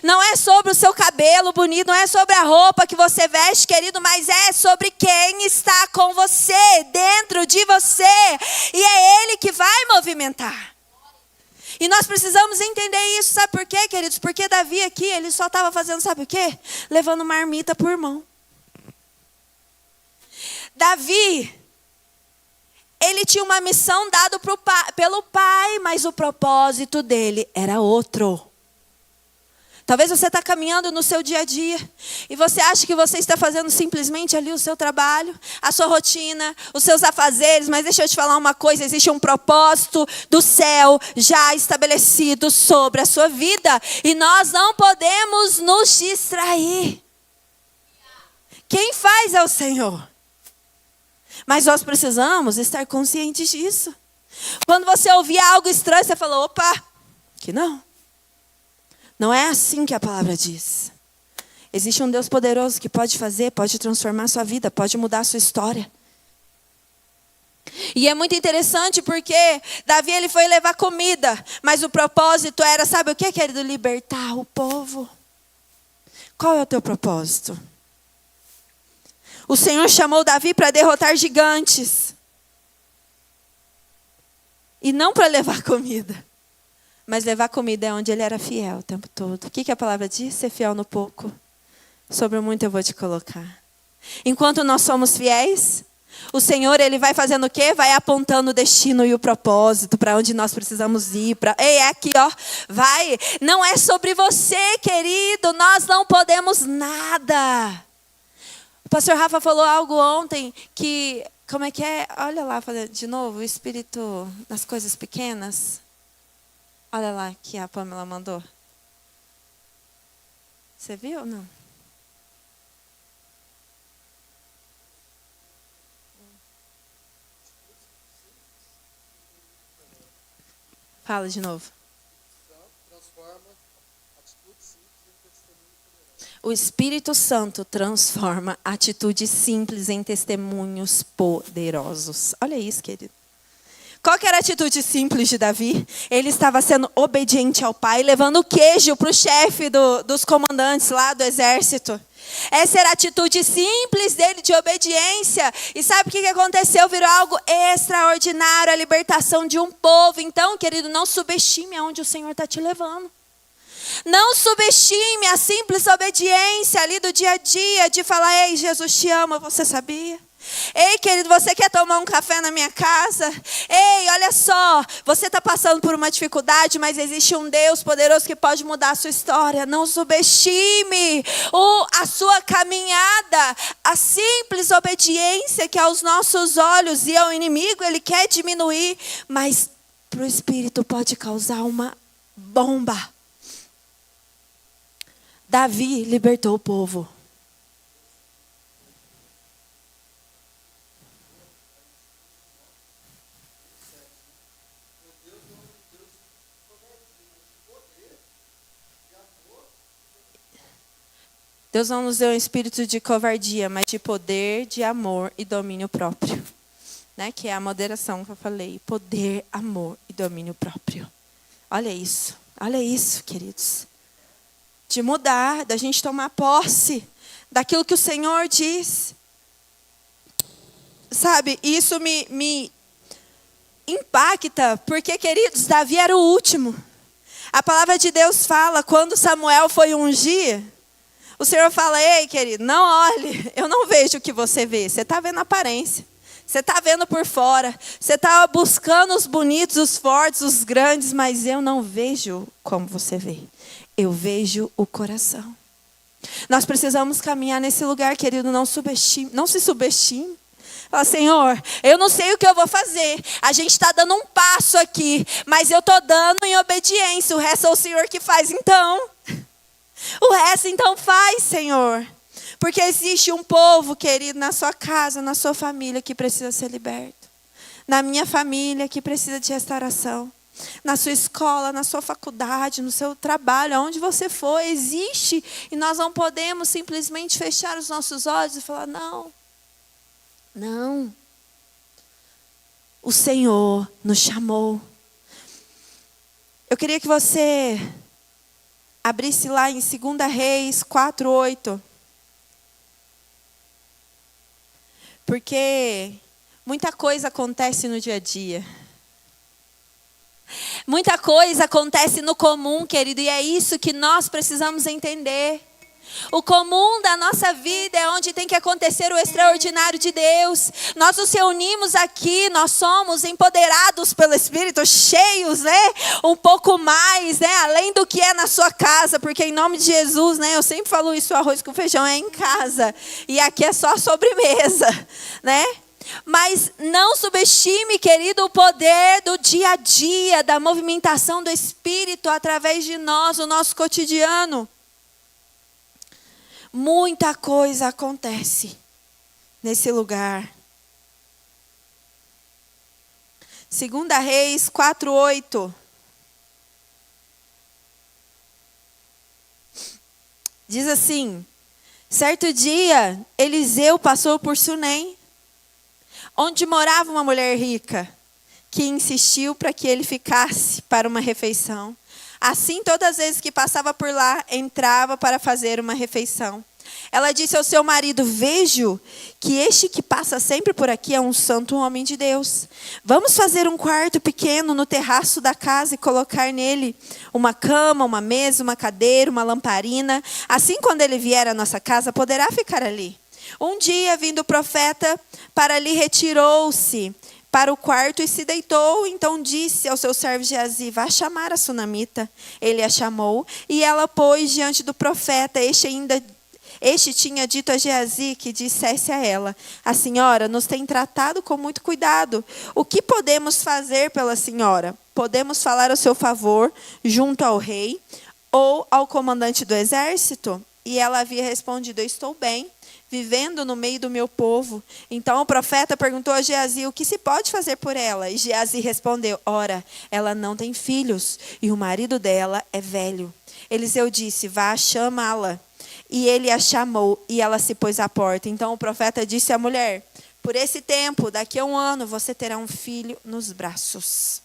Não é sobre o seu cabelo bonito, não é sobre a roupa que você veste, querido, mas é sobre quem está com você, dentro de você. E é Ele que vai movimentar. E nós precisamos entender isso, sabe por quê, queridos? Porque Davi aqui, ele só estava fazendo, sabe o quê? Levando marmita para o irmão. Davi, ele tinha uma missão dada pelo pai, mas o propósito dele era outro. Talvez você está caminhando no seu dia a dia e você acha que você está fazendo simplesmente ali o seu trabalho, a sua rotina, os seus afazeres, mas deixa eu te falar uma coisa, existe um propósito do céu já estabelecido sobre a sua vida e nós não podemos nos distrair. Quem faz é o Senhor. Mas nós precisamos estar conscientes disso. Quando você ouvir algo estranho, você fala, opa, que não. Não é assim que a palavra diz. Existe um Deus poderoso que pode fazer, pode transformar a sua vida, pode mudar a sua história. E é muito interessante porque Davi ele foi levar comida, mas o propósito era, sabe o que, querido? Libertar o povo. Qual é o teu propósito? O Senhor chamou Davi para derrotar gigantes. E não para levar comida. Mas levar comida é onde ele era fiel o tempo todo. O que a palavra diz? Ser fiel no pouco. Sobre o muito eu vou te colocar. Enquanto nós somos fiéis, o Senhor ele vai fazendo o quê? Vai apontando o destino e o propósito para onde nós precisamos ir. Ei, é aqui, ó. Vai. Não é sobre você, querido. Nós não podemos nada. O pastor Rafa falou algo ontem que, como é que é? Olha lá, de novo, o Espírito nas coisas pequenas. Olha lá que a Pamela mandou. Você viu ou não? Fala de novo. O Espírito Santo transforma atitudes simples em testemunhos poderosos. Olha isso, querido. Qual que era a atitude simples de Davi? Ele estava sendo obediente ao pai, levando queijo para o chefe dos comandantes lá do exército. Essa era a atitude simples dele de obediência. E sabe o que aconteceu? Virou algo extraordinário, a libertação de um povo. Então, querido, não subestime aonde o Senhor está te levando. Não subestime a simples obediência ali do dia a dia, de falar, ei, Jesus te ama, você sabia? Ei, querido, você quer tomar um café na minha casa? Ei, olha só, você está passando por uma dificuldade, mas existe um Deus poderoso que pode mudar a sua história. Não subestime a sua caminhada, a simples obediência que aos nossos olhos e ao inimigo ele quer diminuir, mas para o Espírito pode causar uma bomba. Davi libertou o povo. Deus não nos deu um espírito de covardia, mas de poder, de amor e domínio próprio. Né? Que é a moderação que eu falei. Poder, amor e domínio próprio. Olha isso, queridos. De mudar, da gente tomar posse daquilo que o Senhor diz. Sabe, isso me impacta, porque, queridos, Davi era o último. A palavra de Deus fala, quando Samuel foi ungir, o Senhor fala, ei, querido, não olhe, eu não vejo o que você vê. Você está vendo a aparência, você está vendo por fora, você está buscando os bonitos, os fortes, os grandes, mas eu não vejo como você vê. Eu vejo o coração. Nós precisamos caminhar nesse lugar, querido, não se subestime. Fala, Senhor, eu não sei o que eu vou fazer. A gente está dando um passo aqui, mas eu estou dando em obediência. O resto é o Senhor que faz, então. O resto, então, faz, Senhor. Porque existe um povo, querido, na sua casa, na sua família, que precisa ser liberto. Na minha família, que precisa de restauração. Na sua escola, na sua faculdade, no seu trabalho, aonde você for, existe. E nós não podemos simplesmente fechar os nossos olhos e falar, não. Não. O Senhor nos chamou. Eu queria que você abrisse lá em 2 Reis 4:8. Porque muita coisa acontece no dia a dia. Muita coisa acontece no comum, querido, e é isso que nós precisamos entender. O comum da nossa vida é onde tem que acontecer o extraordinário de Deus. Nós nos reunimos aqui, nós somos empoderados pelo Espírito, cheios, né? Um pouco mais, né? Além do que é na sua casa, porque em nome de Jesus, né? Eu sempre falo isso, o arroz com feijão é em casa. E aqui é só sobremesa, né? Mas não subestime, querido, o poder do dia a dia, da movimentação do Espírito através de nós, o nosso cotidiano. Muita coisa acontece nesse lugar. 2 Reis 4:8. Diz assim: certo dia, Eliseu passou por Sunem, onde morava uma mulher rica, que insistiu para que ele ficasse para uma refeição. Assim, todas as vezes que passava por lá, entrava para fazer uma refeição. Ela disse ao seu marido: vejo que este que passa sempre por aqui é um santo homem de Deus. Vamos fazer um quarto pequeno no terraço da casa e colocar nele uma cama, uma mesa, uma cadeira, uma lamparina. Assim, quando ele vier à nossa casa, poderá ficar ali. Um dia, vindo o profeta para ali, retirou-se para o quarto e se deitou. Então disse ao seu servo Geazi: vá chamar a sunamita. Ele a chamou e ela pôs diante do profeta. Este tinha dito a Geazi que dissesse a ela: a senhora nos tem tratado com muito cuidado. O que podemos fazer pela senhora? Podemos falar a seu favor junto ao rei ou ao comandante do exército? E ela havia respondido: eu estou bem, vivendo no meio do meu povo. Então o profeta perguntou a Geazi: o que se pode fazer por ela? E Geazi respondeu: ora, ela não tem filhos e o marido dela é velho. Eliseu disse: vá chamá-la. E ele a chamou e ela se pôs à porta. Então o profeta disse à mulher: por esse tempo, daqui a 1 ano, você terá um filho nos braços.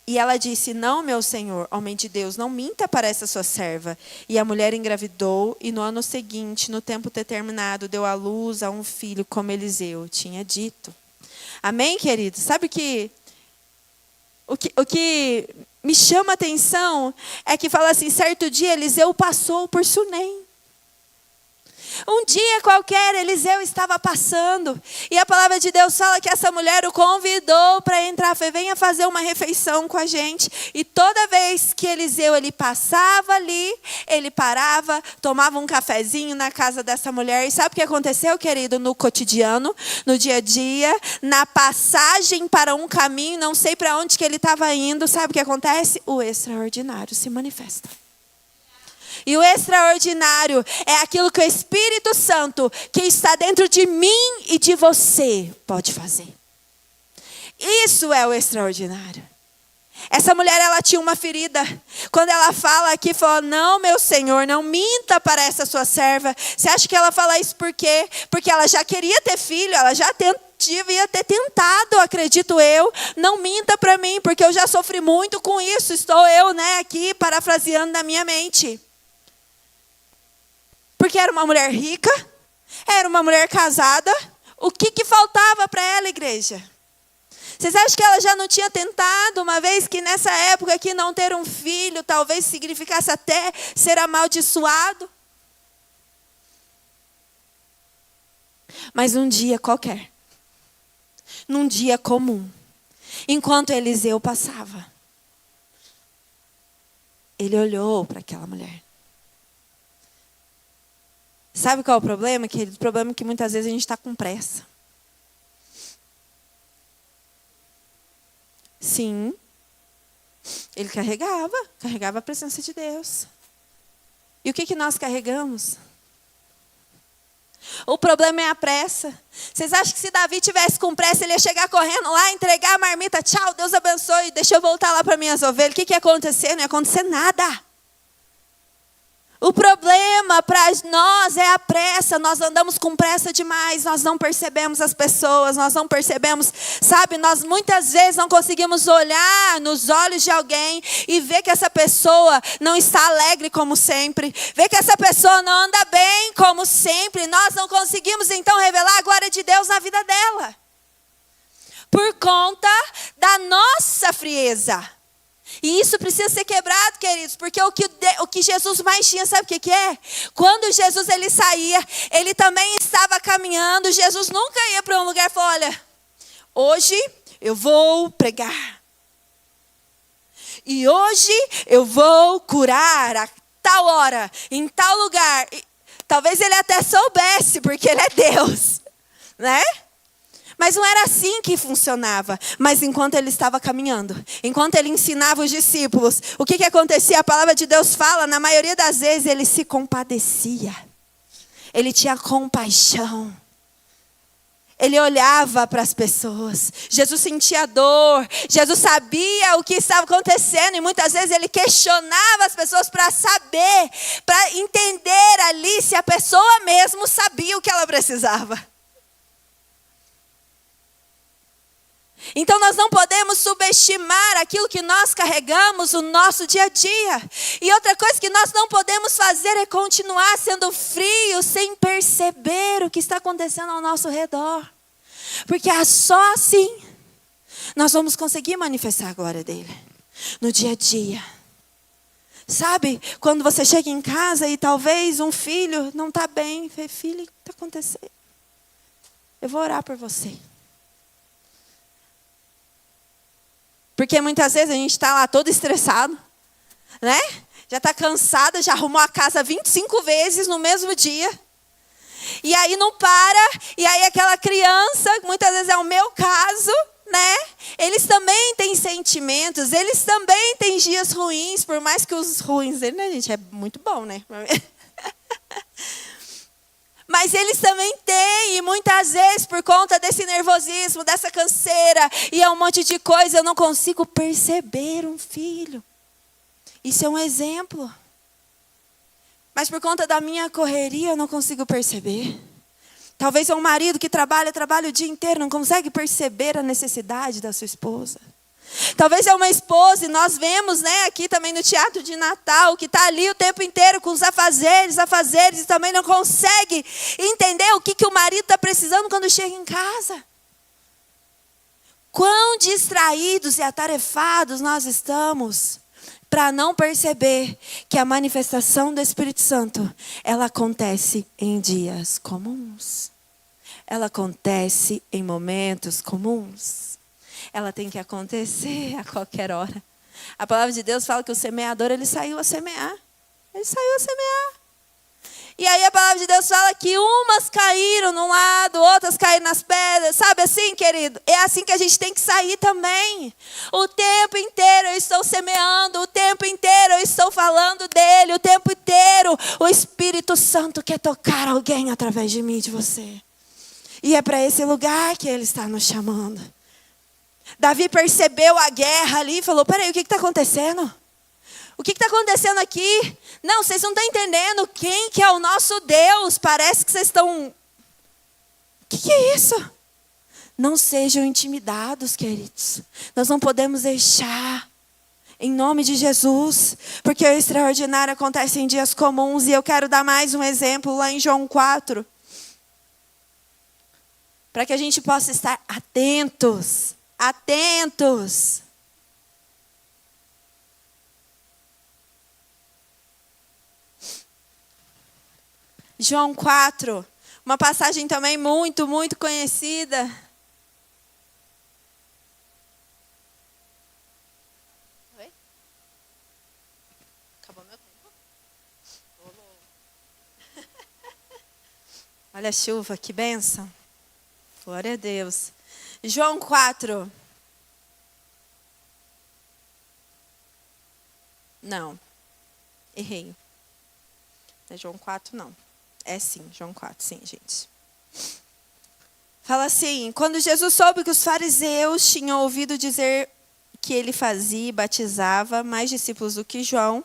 E ela disse: não, meu senhor, homem de Deus, não minta para essa sua serva. E a mulher engravidou e no ano seguinte, no tempo determinado, deu à luz a um filho, como Eliseu tinha dito. Amém, querido? Sabe que o que me chama a atenção é que fala assim: certo dia Eliseu passou por Sunem. Um dia qualquer, Eliseu estava passando. E a palavra de Deus fala que essa mulher o convidou para entrar. Foi: venha fazer uma refeição com a gente. E toda vez que Eliseu ele passava ali, ele parava, tomava um cafezinho na casa dessa mulher. E sabe o que aconteceu, querido? No cotidiano, no dia a dia, na passagem para um caminho, não sei para onde que ele estava indo. Sabe o que acontece? O extraordinário se manifesta. E o extraordinário é aquilo que o Espírito Santo, que está dentro de mim e de você, pode fazer. Isso é o extraordinário. Essa mulher, ela tinha uma ferida. Quando ela fala aqui, fala: não, meu senhor, não minta para essa sua serva. Você acha que ela fala isso por quê? Porque ela já queria ter filho, ela já devia ter tentado, acredito eu. Não minta para mim, porque eu já sofri muito com isso. Estou eu, né, aqui parafraseando na minha mente. Porque era uma mulher rica, era uma mulher casada. O que faltava para ela, igreja? Vocês acham que ela já não tinha tentado, uma vez que nessa época aqui não ter um filho talvez significasse até ser amaldiçoado? Mas um dia qualquer, num dia comum, enquanto Eliseu passava, ele olhou para aquela mulher. Sabe qual é o problema, querido? O problema é que muitas vezes a gente está com pressa. Sim, ele carregava a presença de Deus. E o que nós carregamos? O problema é a pressa. Vocês acham que se Davi tivesse com pressa, ele ia chegar correndo lá, entregar a marmita: tchau, Deus abençoe, deixa eu voltar lá para minhas ovelhas? O que ia acontecer? Não ia acontecer nada. O problema problema para nós é a pressa. Nós andamos com pressa demais, nós não percebemos as pessoas, nós não percebemos, sabe, nós muitas vezes não conseguimos olhar nos olhos de alguém e ver que essa pessoa não está alegre como sempre, ver que essa pessoa não anda bem como sempre. Nós não conseguimos então revelar a glória de Deus na vida dela, por conta da nossa frieza. E isso precisa ser quebrado, queridos, porque o que Jesus mais tinha, sabe o que é? Quando Jesus ele saía, ele também estava caminhando. Jesus nunca ia para um lugar e falou: olha, hoje eu vou pregar. E hoje eu vou curar a tal hora, em tal lugar. E talvez ele até soubesse, porque ele é Deus, né? Mas não era assim que funcionava. Mas enquanto ele estava caminhando, enquanto ele ensinava os discípulos, o que acontecia? A palavra de Deus fala, na maioria das vezes ele se compadecia. Ele tinha compaixão. Ele olhava para as pessoas. Jesus sentia dor. Jesus sabia o que estava acontecendo. E muitas vezes ele questionava as pessoas para saber, para entender ali se a pessoa mesmo sabia o que ela precisava. Então nós não podemos subestimar aquilo que nós carregamos no nosso dia a dia. E outra coisa que nós não podemos fazer é continuar sendo frios sem perceber o que está acontecendo ao nosso redor. Porque só assim nós vamos conseguir manifestar a glória dele no dia a dia. Sabe, quando você chega em casa e talvez um filho não está bem, filho, o que está acontecendo? Eu vou orar por você. Porque muitas vezes a gente está lá todo estressado, né? Já está cansada, já arrumou a casa 25 vezes no mesmo dia. E aí não para, e aí aquela criança, muitas vezes é o meu caso, né? Eles também têm sentimentos, eles também têm dias ruins, por mais que os ruins dele, né, gente, é muito bom, né? Mas eles também têm, e muitas vezes por conta desse nervosismo, dessa canseira, e é um monte de coisa, eu não consigo perceber um filho. Isso é um exemplo. Mas por conta da minha correria, eu não consigo perceber. Talvez é um marido que trabalha o dia inteiro, não consegue perceber a necessidade da sua esposa. Talvez é uma esposa, e nós vemos, né, aqui também no teatro de Natal, que está ali o tempo inteiro com os afazeres, e também não consegue entender o que o marido está precisando quando chega em casa. Quão distraídos e atarefados nós estamos para não perceber que a manifestação do Espírito Santo, ela acontece em dias comuns. Ela acontece em momentos comuns. Ela tem que acontecer a qualquer hora. A palavra de Deus fala que o semeador, ele saiu a semear. Ele saiu a semear. E aí a palavra de Deus fala que umas caíram num lado, outras caíram nas pedras. Sabe assim, querido? É assim que a gente tem que sair também. O tempo inteiro eu estou semeando. O tempo inteiro eu estou falando dele. O tempo inteiro o Espírito Santo quer tocar alguém através de mim e de você. E é para esse lugar que ele está nos chamando. Davi percebeu a guerra ali e falou: peraí, o que está acontecendo? O que está acontecendo aqui? Não, vocês não estão entendendo quem que é o nosso Deus. Parece que vocês estão... O que é isso? Não sejam intimidados, queridos. Nós não podemos deixar, em nome de Jesus, porque o extraordinário acontece em dias comuns. E eu quero dar mais um exemplo lá em João 4. Para que a gente possa estar atentos. Atentos. João 4, uma passagem também muito, muito conhecida. Oi? Acabou meu tempo? Olha a chuva, que bênção. Glória a Deus. João 4. Não, errei. É João 4, não. É sim, João 4, sim, gente. Fala assim: quando Jesus soube que os fariseus tinham ouvido dizer que ele fazia e batizava mais discípulos do que João,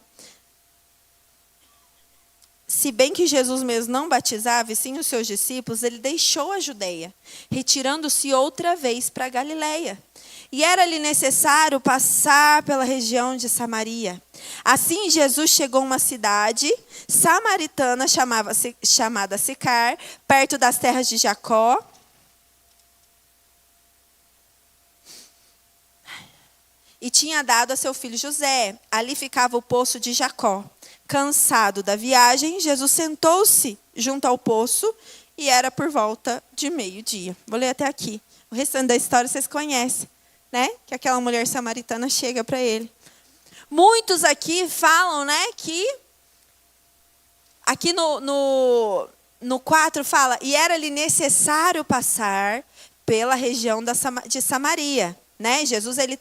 Se bem que Jesus mesmo não batizava, e sim os seus discípulos, ele deixou a Judeia, retirando-se outra vez para a Galileia. E era-lhe necessário passar pela região de Samaria. Assim, Jesus chegou a uma cidade samaritana chamada Sicar, perto das terras de Jacó. E tinha dado a seu filho José. Ali ficava o poço de Jacó. Cansado da viagem, Jesus sentou-se junto ao poço e era por volta de meio-dia. Vou ler até aqui. O restante da história vocês conhecem, né? Que aquela mulher samaritana chega para ele. Muitos aqui falam, né, que aqui no 4 fala, e era-lhe necessário passar pela região de Samaria. Né? Jesus ele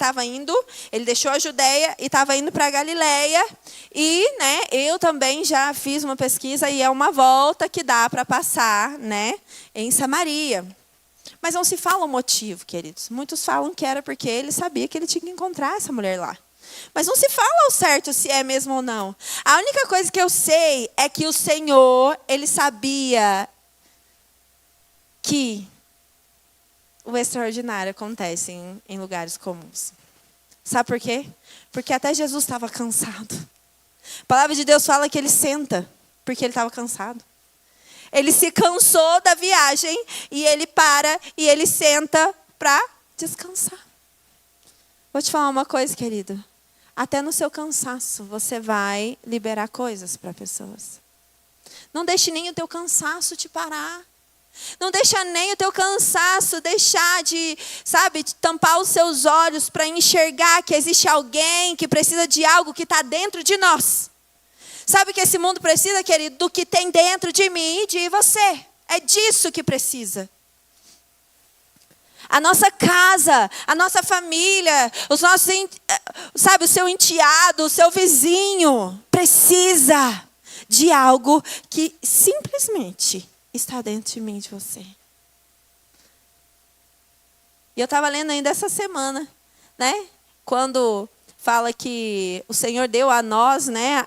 deixou a Judeia e estava indo para a Galileia. E, né, eu também já fiz uma pesquisa e é uma volta que dá para passar, né, em Samaria. Mas não se fala o motivo, queridos. Muitos falam que era porque ele sabia que ele tinha que encontrar essa mulher lá. Mas não se fala ao certo se é mesmo ou não. A única coisa que eu sei é que o Senhor, ele sabia que o extraordinário acontece em lugares comuns. Sabe por quê? Porque até Jesus estava cansado. A palavra de Deus fala que ele senta, porque ele estava cansado. Ele se cansou da viagem e ele para e ele senta para descansar. Vou te falar uma coisa, querido. Até no seu cansaço você vai liberar coisas para pessoas. Não deixe nem o teu cansaço te parar. Não deixa nem o teu cansaço deixar de tampar os seus olhos para enxergar que existe alguém que precisa de algo que está dentro de nós. Sabe que esse mundo precisa, querido, do que tem dentro de mim e de você. É disso que precisa. A nossa casa, a nossa família, os nossos, o seu enteado, o seu vizinho, precisa de algo que simplesmente está dentro de mim e de você. E eu estava lendo ainda essa semana, né? Quando fala que o Senhor deu a nós, né,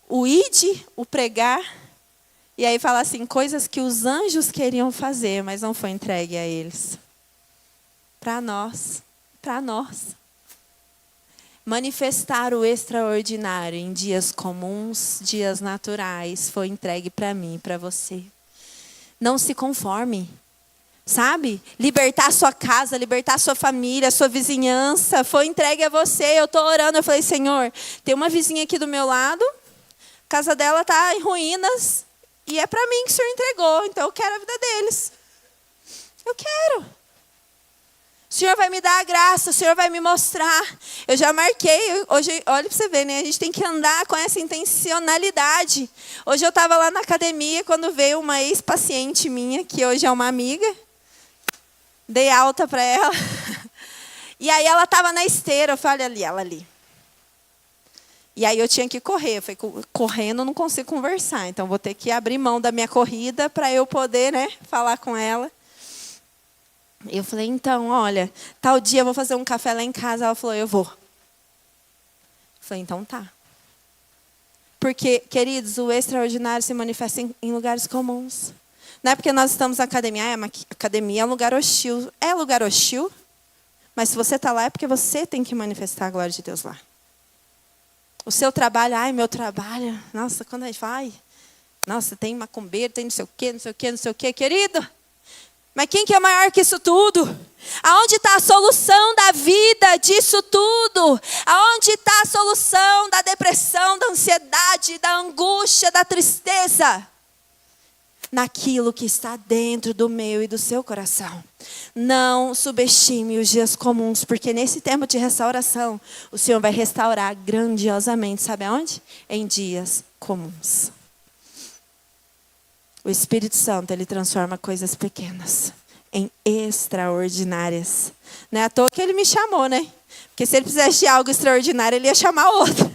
o id, o pregar. E aí fala assim, coisas que os anjos queriam fazer, mas não foi entregue a eles. Para nós. Manifestar o extraordinário em dias comuns, dias naturais, foi entregue para mim e para você. Não se conforme, sabe? Libertar sua casa, libertar sua família, sua vizinhança, foi entregue a você. Eu estou orando, eu falei, Senhor, tem uma vizinha aqui do meu lado, a casa dela está em ruínas, e é para mim que o Senhor entregou, então eu quero a vida deles. Eu quero. O Senhor vai me dar a graça, o Senhor vai me mostrar. Eu já marquei, hoje, olha para você ver, né? A gente tem que andar com essa intencionalidade. Hoje eu estava lá na academia, quando veio uma ex-paciente minha, que hoje é uma amiga. Dei alta para ela. E aí ela estava na esteira, eu falei, ali, ela ali. E aí eu tinha que correr. Eu falei, correndo eu não consigo conversar, então vou ter que abrir mão da minha corrida para eu poder, né, falar com ela. Eu falei, então, olha, tal dia eu vou fazer um café lá em casa. Ela falou, eu vou. Eu falei, então tá. Porque, queridos, o extraordinário se manifesta em lugares comuns. Não é porque nós estamos na academia. Academia é um lugar hostil. É lugar hostil, mas se você está lá é porque você tem que manifestar a glória de Deus lá. O seu trabalho, meu trabalho. Nossa, quando a gente fala, nossa, tem macumbeiro, tem não sei o quê, não sei o quê, não sei o quê. Querido, mas quem que é maior que isso tudo? Aonde está a solução da vida disso tudo? Aonde está a solução da depressão, da ansiedade, da angústia, da tristeza? Naquilo que está dentro do meu e do seu coração. Não subestime os dias comuns, porque nesse tempo de restauração, o Senhor vai restaurar grandiosamente, sabe aonde? Em dias comuns. O Espírito Santo, ele transforma coisas pequenas em extraordinárias. Não é à toa que ele me chamou, né? Porque se ele precisasse de algo extraordinário, ele ia chamar outro.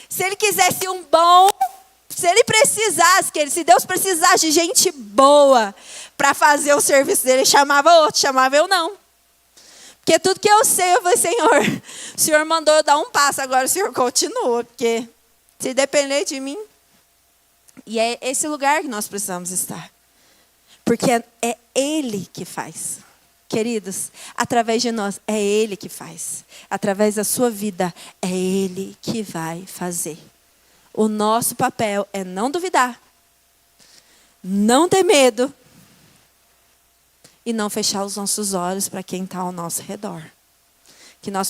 Se ele quisesse um bom, se ele precisasse, se Deus precisasse de gente boa para fazer o serviço dele, ele chamava outro, chamava eu não. Porque tudo que eu sei, eu falei, Senhor, o Senhor mandou eu dar um passo, agora o Senhor continua. Porque se depender de mim. E é esse lugar que nós precisamos estar. Porque é Ele que faz. Queridos, através de nós, é Ele que faz. Através da sua vida, é Ele que vai fazer. O nosso papel é não duvidar, não ter medo e não fechar os nossos olhos para quem está ao nosso redor. Que nós